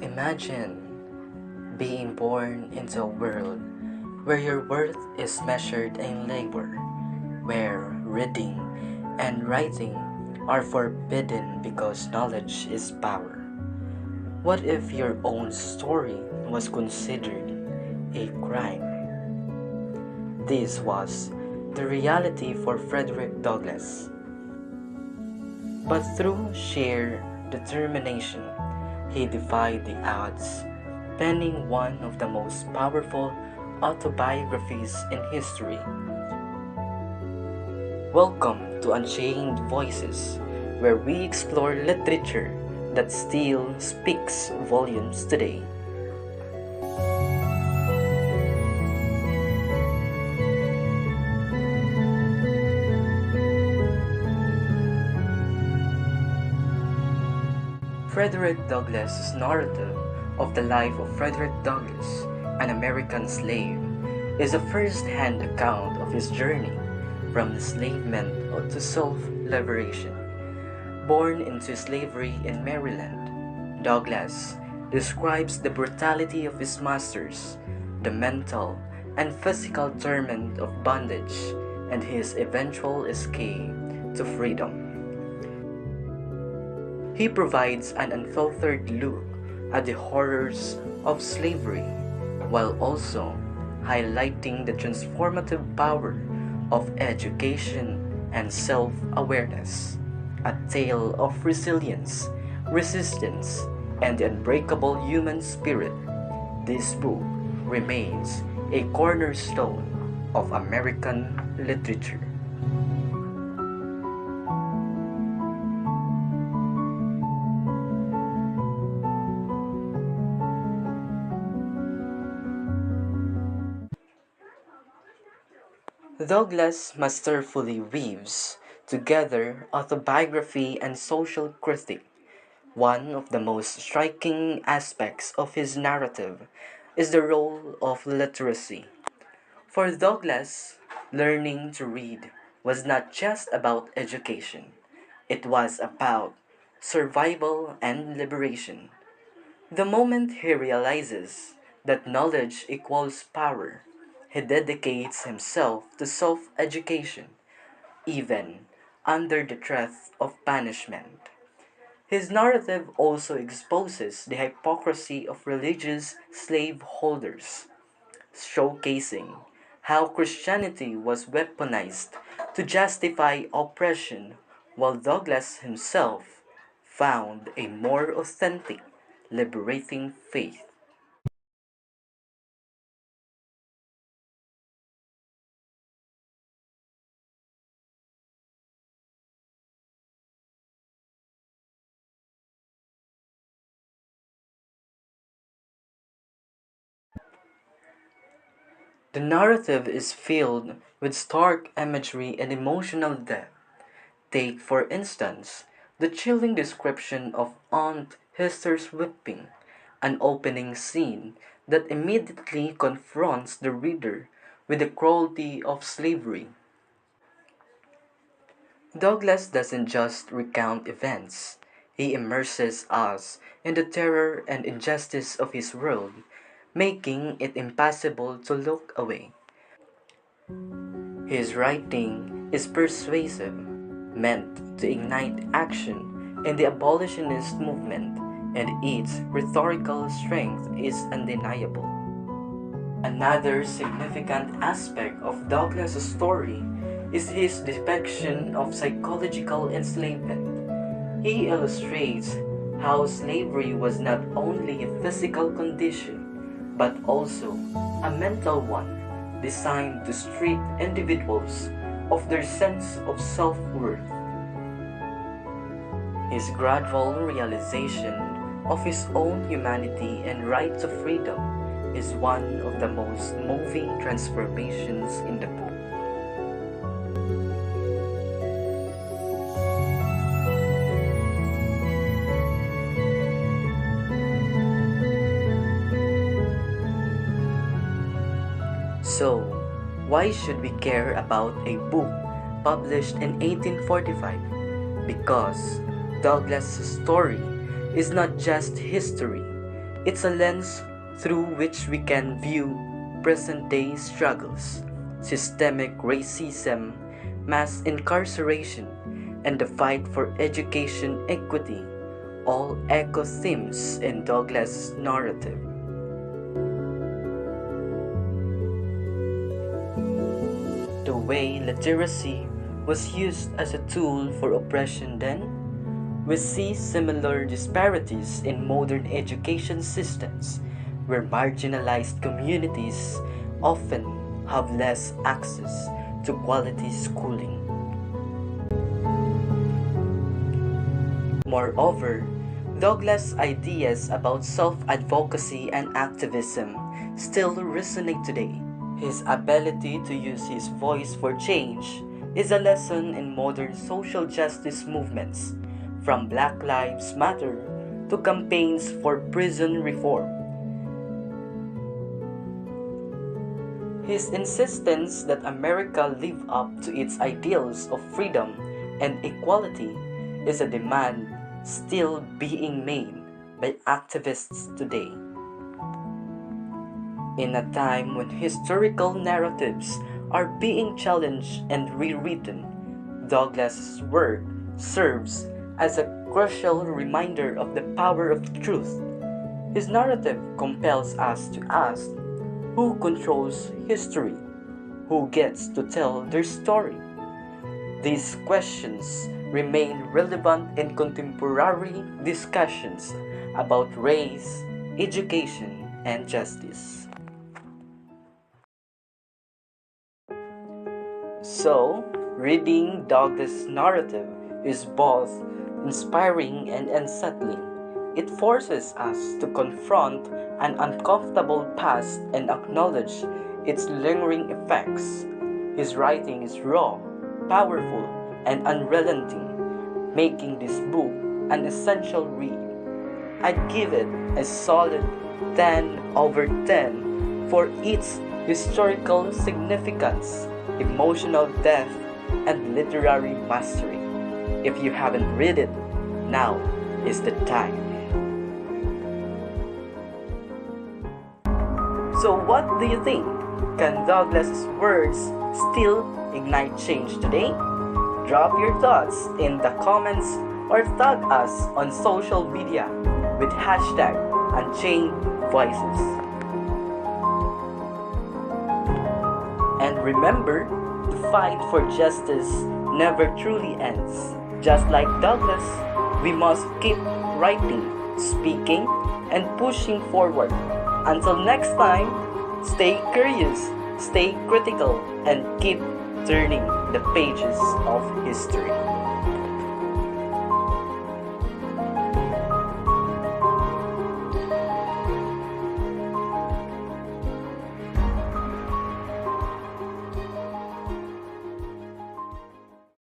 Imagine being born into a world where your worth is measured in labor, where reading and writing are forbidden because knowledge is power. What if your own story was considered a crime? This was the reality for Frederick Douglass. But through sheer determination, he defied the odds, penning one of the most powerful autobiographies in history. Welcome to Unchained Voices, where we explore literature that still speaks volumes today. Frederick Douglass's narrative of the life of Frederick Douglass, an American slave, is a first-hand account of his journey from enslavement to self-liberation. Born into slavery in Maryland, Douglass describes the brutality of his masters, the mental and physical torment of bondage, and his eventual escape to freedom. He provides an unfiltered look at the horrors of slavery while also highlighting the transformative power of education and self-awareness, a tale of resilience, resistance, and the unbreakable human spirit. This book remains a cornerstone of American literature. Douglass masterfully weaves together autobiography and social critique. One of the most striking aspects of his narrative is the role of literacy. For Douglass, learning to read was not just about education, it was about survival and liberation. The moment he realizes that knowledge equals power, he dedicates himself to self education, even under the threat of punishment. His narrative also exposes the hypocrisy of religious slaveholders, showcasing how Christianity was weaponized to justify oppression, while Douglas himself found a more authentic, liberating faith. The narrative is filled with stark imagery and emotional depth. Take, for instance, the chilling description of Aunt Hester's whipping, an opening scene that immediately confronts the reader with the cruelty of slavery. Douglas doesn't just recount events, he immerses us in the terror and injustice of his world, making it impossible to look away. His writing is persuasive, meant to ignite action in the abolitionist movement, and its rhetorical strength is undeniable. Another significant aspect of Douglas' story is his depiction of psychological enslavement. He illustrates how slavery was not only a physical condition, but also a mental one designed to strip individuals of their sense of self-worth. His gradual realization of his own humanity and right to freedom is one of the most moving transformations in the book. So, why should we care about a book published in 1845? Because Douglas' story is not just history, it's a lens through which we can view present-day struggles, systemic racism, mass incarceration, and the fight for education equity, all echo themes in Douglass' narrative. The way literacy was used as a tool for oppression then, we see similar disparities in modern education systems, where marginalized communities often have less access to quality schooling. Moreover, Douglas' ideas about self-advocacy and activism still resonate today. His ability to use his voice for change is a lesson in modern social justice movements, from Black Lives Matter to campaigns for prison reform. His insistence that America live up to its ideals of freedom and equality is a demand still being made by activists today. In a time when historical narratives are being challenged and rewritten, Douglass' work serves as a crucial reminder of the power of truth. His narrative compels us to ask, who controls history? Who gets to tell their story? These questions remain relevant in contemporary discussions about race, education, and justice. So, reading Douglass' narrative is both inspiring and unsettling. It forces us to confront an uncomfortable past and acknowledge its lingering effects. His writing is raw, powerful, and unrelenting, making this book an essential read. I'd give it a solid 10 over 10 for its historical significance, emotional depth, and literary mastery. If you haven't read it, now is the time. So what do you think? Can Douglas' words still ignite change today? Drop your thoughts in the comments or tag us on social media with hashtag Unchained Voices. And remember, the fight for justice never truly ends. Just like Douglas, we must keep writing, speaking, and pushing forward. Until next time, stay curious, stay critical, and keep turning the pages of history.